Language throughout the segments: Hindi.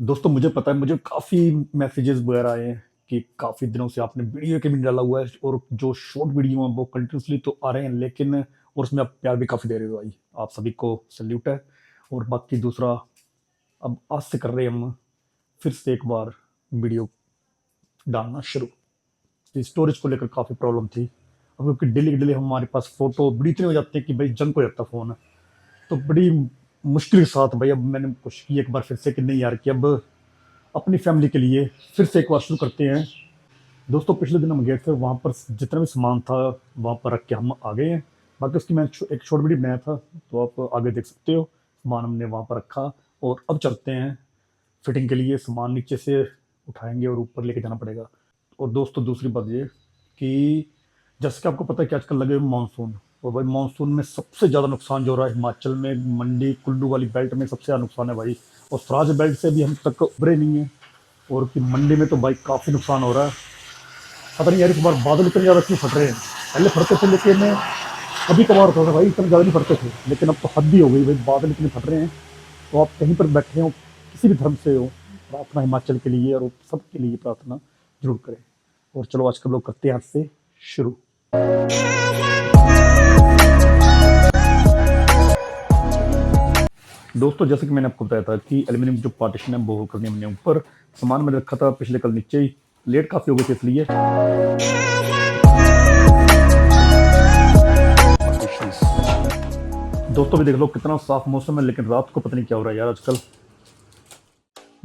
दोस्तों मुझे पता है, मुझे काफ़ी मैसेजेस वगैरह आए हैं कि काफ़ी दिनों से आपने वीडियो के भी डाला हुआ है और जो शॉर्ट वीडियो हैं वो कंटिन्यूसली तो आ रहे हैं, लेकिन और उसमें आप प्यार भी काफ़ी दे रहे हो भाई। आप सभी को सैल्यूट है। और बाकी दूसरा, अब आज से कर रहे हैं हम फिर से एक बार वीडियो डालना शुरू। स्टोरेज को लेकर काफ़ी प्रॉब्लम थी, अब क्योंकि डेली डेली हमारे पास फोटो वीडियो इतने हो जाते हैं कि भाई जंग हो जाता फ़ोन। तो बड़ी मुश्किल के साथ भाई अब मैंने कोशिश की एक बार फिर से कि नहीं यार, कि अब अपनी फैमिली के लिए फिर से एक बार शुरू करते हैं। दोस्तों पिछले दिन हम गए थे, वहाँ पर जितना भी सामान था वहाँ पर रख के हम आ गए हैं। बाकी उसकी मैं एक शॉर्ट वीडियो बनाया था, तो आप आगे देख सकते हो। सामान हमने वहाँ पर रखा और अब चलते हैं फिटिंग के लिए। सामान नीचे से उठाएंगे और ऊपर लेके जाना पड़ेगा। और दोस्तों दूसरी बात ये कि जैसे कि आपको पता है कि आजकल लगे हुए मानसून, और भाई मानसून में सबसे ज़्यादा नुकसान जो हो रहा है हिमाचल में, मंडी कुल्लू वाली बेल्ट में सबसे ज़्यादा नुकसान है भाई। और स्वराज बेल्ट से भी हम तक उभरे नहीं है, और कि मंडी में तो भाई काफ़ी नुकसान हो रहा है। पता नहीं यार इस बार बादल इतने ज़्यादा क्यों फट रहे हैं। पहले फटते थे लेकिन कभी कभार होता था भाई, इतने ज़्यादा नहीं फटते थे, लेकिन अब तो हद ही हो गई भाई, बादल इतने फट रहे हैं। तो आप कहीं पर बैठे हो, किसी भी धर्म से हो, प्रार्थना हिमाचल के लिए और सबके लिए प्रार्थना जरूर करें। और चलो आज के लोग करते हैं आज से शुरू। दोस्तों जैसे कि मैंने आपको बताया था कि एल्यूमिनियम जो पार्टीशन है वो करनी हमने ऊपर, सामान मैंने रखा था पिछले कल नीचे ही, लेट काफ़ी हो गई थी इसलिए। दोस्तों भी देख लो कितना साफ मौसम है, लेकिन रात को पता नहीं क्या हो रहा है यार आजकल।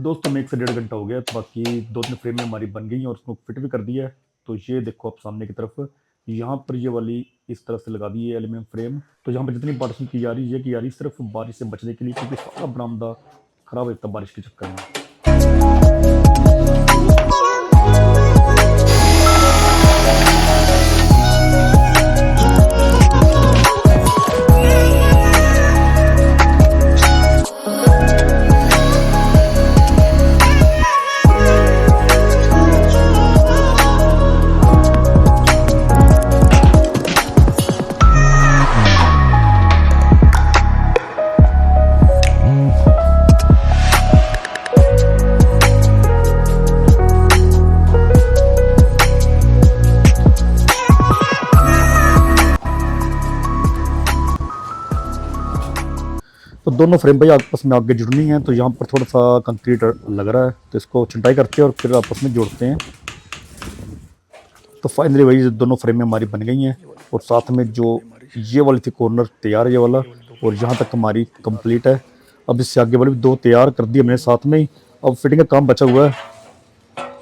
दोस्तों में 1 से 1.5 घंटा हो गया, तो बाकी 2-3 फ्रेमें हमारी बन गई हैं और उसको फिट भी कर दिया है। तो ये देखो आप सामने की तरफ, यहाँ पर ये वाली इस तरह से लगा दी है एल्यूमिनियम फ्रेम। तो यहाँ पर जितनी पार्टीशन की जा रही है, की जा रही सिर्फ बारिश से बचने के लिए, क्योंकि सारा बरामदा खराब हो जाता बारिश के चक्कर में। तो दोनों फ्रेम भाई आपस में आगे जुड़नी है, तो यहाँ पर थोड़ा सा कंक्रीट लग रहा है, तो इसको छंटाई करते हैं और फिर आपस में जोड़ते हैं। तो फाइनली भाई दोनों फ्रेमें हमारी बन गई हैं, और साथ में जो ये वाली थी कॉर्नर तैयार है ये वाला, और यहाँ तक हमारी कंप्लीट है। अब इससे आगे वाली भी 2 तैयार कर दी हमने साथ में ही, अब फिटिंग का काम बचा हुआ है।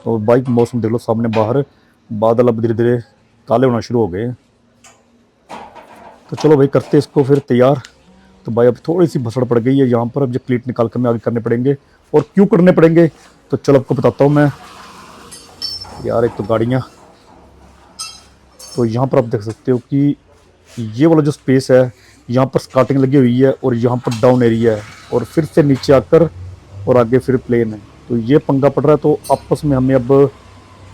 और बाइक मौसम देख लो सामने बाहर, बादल अब धीरे धीरे काले होना शुरू हो गए हैं। तो चलो भाई करते इसको फिर तैयार। तो भाई अब थोड़ी सी भसड़ पड़ गई है यहाँ पर, अब जो क्लीट निकाल कर में आगे करने पड़ेंगे। और क्यों करने पड़ेंगे तो चलो आपको बताता हूँ मैं यार। एक तो गाड़ियाँ, तो यहाँ पर आप देख सकते हो कि ये वाला जो स्पेस है, यहाँ पर स्कार्टिंग लगी हुई है और यहाँ पर डाउन एरिया है, और फिर से नीचे आकर और आगे फिर प्लेन है। तो ये पंगा पड़ रहा है, तो आपस में हमें अब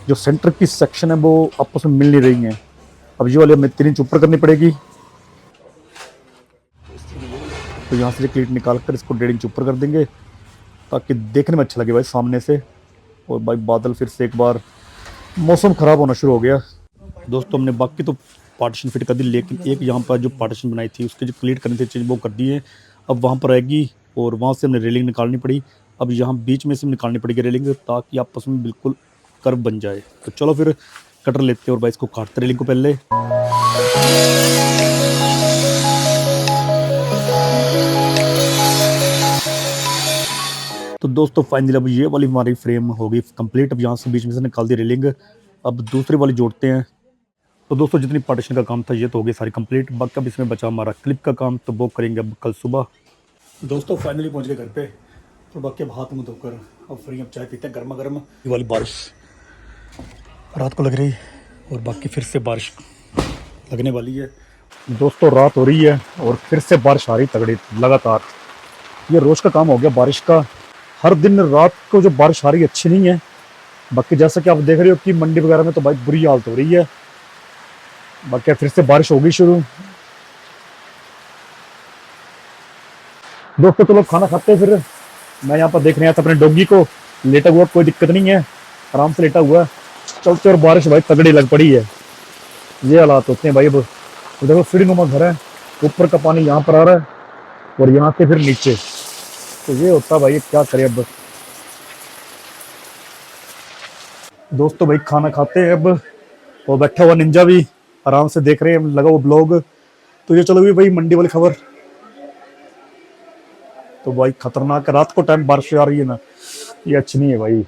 जो सेंटर की सेक्शन है वो आपस में मिल नहीं रही है। अब ये वाली हमें 3 इंच ऊपर करनी पड़ेगी। तो यहाँ से क्लीट निकाल कर इसको 1.5 इंच ऊपर कर देंगे, ताकि देखने में अच्छा लगे भाई सामने से। और भाई बादल फिर से एक बार, मौसम ख़राब होना शुरू हो गया। दोस्तों हमने बाकी तो पार्टीशन फिट कर दी, लेकिन एक यहाँ पर जो पार्टीशन बनाई थी उसके जो क्लीट करनी थी चीज़ वो कर दी है। अब वहाँ पर आएगी और वहाँ से हमने रेलिंग निकालनी पड़ी। अब यहाँ बीच में से निकालनी पड़ेगी रेलिंग, ताकि आपस में बिल्कुल कर्व बन जाए। तो चलो फिर कटर लेते हैं और भाई इसको काटते रेलिंग को पहले। तो दोस्तों फाइनली अब ये वाली हमारी फ्रेम हो गई कंप्लीट। अब यहाँ से बीच में से निकाल दी रेलिंग, अब दूसरी वाली जोड़ते हैं। तो दोस्तों जितनी पार्टीशन का काम था ये तो हो गई सारी कंप्लीट, बाकी अब इसमें बचा हमारा क्लिप का काम, तो वो करेंगे अब कल सुबह। दोस्तों फाइनली पहुंच गए घर पे, तो बाकी अब हाथ मुंह धोकर अब फ्री, अब चाय पीते हैं गर्मा गर्म। ये वाली बारिश रात को लग रही, और बाकी फिर से बारिश लगने वाली है। दोस्तों रात हो रही है और फिर से बारिश आ रही तगड़ी लगातार। ये रोज़ का काम हो गया बारिश का, हर दिन रात को जो बारिश आ रही है अच्छी नहीं है। बाकी जैसा कि आप देख रहे हो कि मंडी वगैरह में तो भाई बुरी हालत हो रही है। बाकी फिर से बारिश होगी शुरू। दोस्तों चलो खाना खाते हैं फिर, मैं यहाँ पर देख रहे हैं अपने डॉगी को, लेटा हुआ, कोई दिक्कत नहीं है, आराम से लेटा हुआ है। चलते, और बारिश भाई तगड़ी लग पड़ी है। ये हालात होते हैं भाई। अब देखो सीढ़ीनुमा घर है, ऊपर का पानी यहाँ पर आ रहा है और यहाँ से फिर नीचे, तो ये होता है भाई, क्या करें अब। दोस्तों भाई खाना खाते हैं अब, और बैठा हुआ निंजा भी आराम से देख रहे हैं, लगा वो ब्लॉग। तो ये चलो भी भाई मंडी वाली खबर। तो भाई खतरनाक है, रात को टाइम बारिश आ रही है ना, ये अच्छी नहीं है भाई।